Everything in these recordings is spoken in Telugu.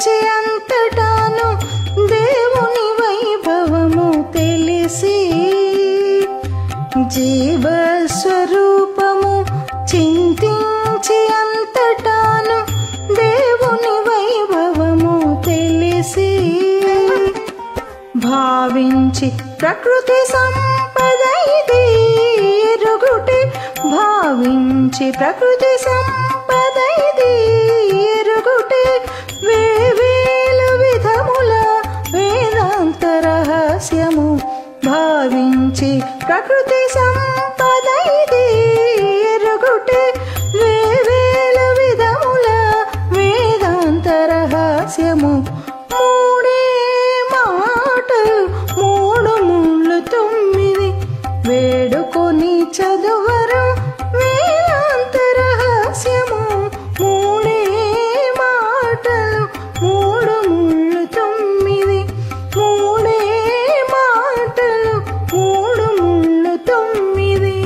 చింతించి అంతటాను దేవుని వైభవము తెలిసి జీవస్వరూపము చింతించి అంతటాను దేవుని వైభవము తెలిసి భావించి ప్రకృతి సంపద ఇది ఎరుగుటే భావించి ప్రకృతి సంపద ఇది ఎరుగుటే వేవేలు విధముల వేదాంత రహస్యము భావించి ప్రకృతి సంపద ఇది ఎరుగుటే వేవేలు విధముల వేదాంత రహస్యము మూడే మాటలు మూడు ముళ్ళు తొమ్మిది వేడుకొని చదువరు వేదాంత రహస్యము మూడే మాటలు మూడు ముళ్ళు తొమ్మిది మూడే మాటలు మూడు ముళ్ళు తొమ్మిది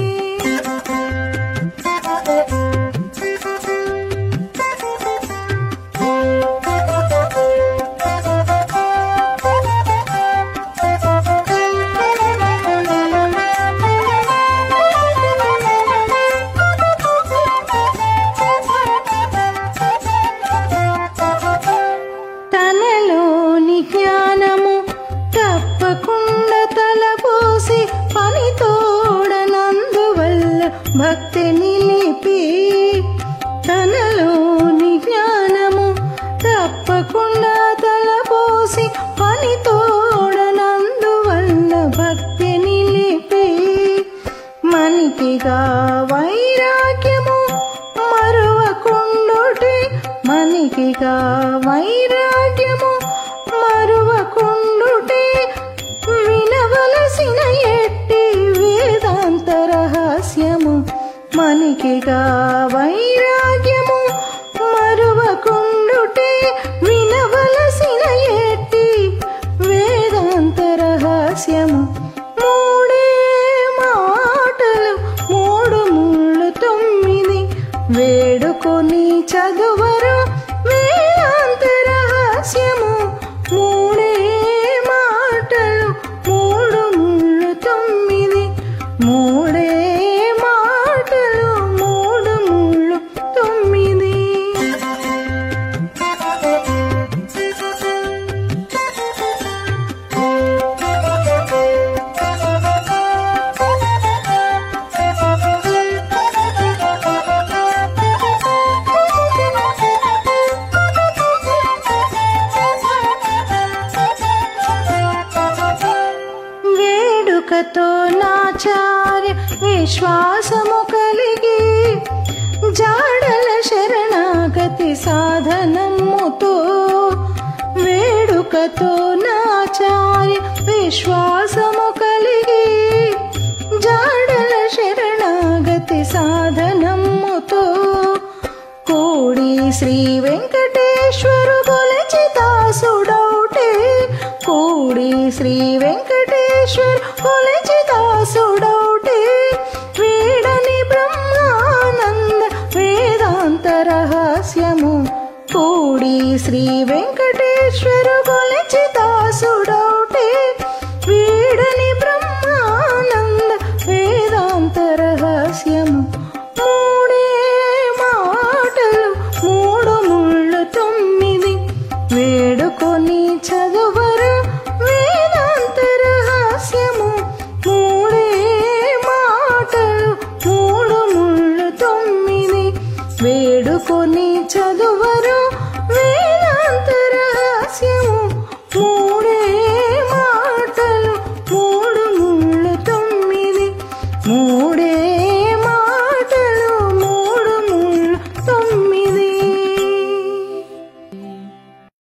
తనలోని జ్ఞానము తప్పకుండా తలపోసి పని తోడనందువల్ల భక్తి నిలిపి తనలోని జ్ఞానము తప్పకుండా తలపోసి పని తోడనందువల్ల భక్తి నిలిపి మనికిగా వైరాగ్యము మరువకుండుటే మనికిగా వైరాగ్యము మరువకుండుటే వినవలసిన ఎట్టి వేదాంత రహస్యము మనికిగా వైరాగ్యము మరువకుండుటే వినవలసిన ఎట్టి వేదాంత రహస్యము మూడే మాటలు మూడు ముళ్ళు తొమ్మిది వేడుకొని చదువరు వేదాంత రహస్యము మూడే మాటలు మూడు ముళ్ళు తొమ్మిది మూడే మాటలు మూడు ముళ్ళు తొమ్మిది వేడుకతో నాచార్య విశ్వాసము కలిగి జాడల శరణాగతి సాధనముతో వేడుకతో నాచార్య విశ్వాసము కలిగి జాడల శరణాగతి సాధనముతో కోడి శ్రీ వెంకటేశ్వరు కొలిచి దాసుడౌటే కోడి శ్రీ వెంకటేశ్వర్ కొలిచి దాసుడౌటే వీడని బ్రహ్మానంద వేదాంత రహస్యము కోడి శ్రీ వెంకటేశ్వరు కొలిచి దాసుడ